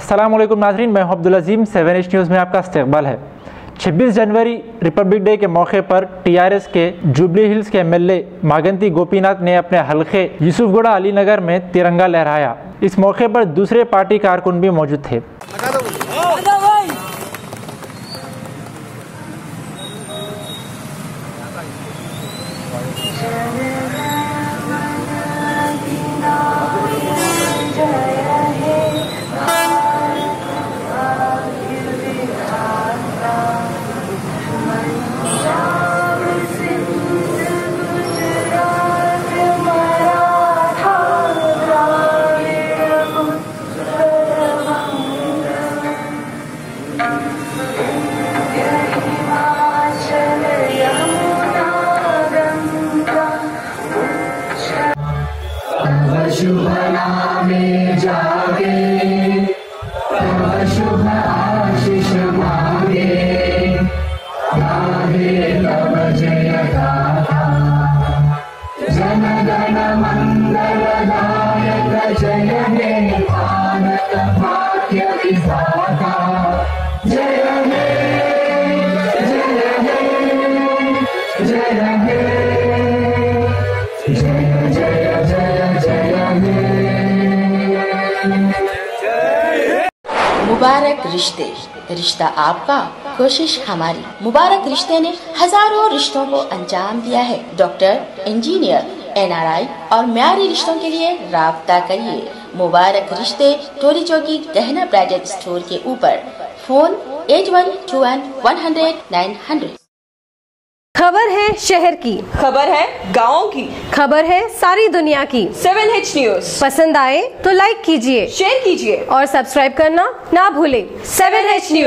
अस्सलाम वालेकुम नाज़रीन, मैं अब्दुल अजीम 7H न्यूज़ में आपका इस्तकबाल है। 26 जनवरी रिपब्लिक डे के मौके पर टीआरएस के जुबली हिल्स के एमएलए मागंती गोपीनाथ ने अपने हलके यूसुफगुड़ा अली नगर में तिरंगा लहराया। इस मौके पर दूसरे पार्टी कारकुन भी मौजूद थे। शुभ नामे जागे, शुभ आशीष मांगे, गाहे तब जय गाथा, जन गण मंगल दायक जय हे भारत भाग्य विधाता, जय हे जय हे जय हे जय जय जय जय। मुबारक रिश्ते, रिश्ता आपका, कोशिश हमारी। मुबारक रिश्ते ने हजारों रिश्तों को अंजाम दिया है। डॉक्टर, इंजीनियर, NRI और म्यारी रिश्तों के लिए राब्ता करिए। मुबारक रिश्ते, टोली चौकी, गहना ब्राइडल स्टोर के ऊपर। फोन 8121 खबर है शहर की, खबर है गाँव की, खबर है सारी दुनिया की। 7H न्यूज़ पसंद आए तो लाइक कीजिए, शेयर कीजिए और सब्सक्राइब करना ना भूलें। 7H news.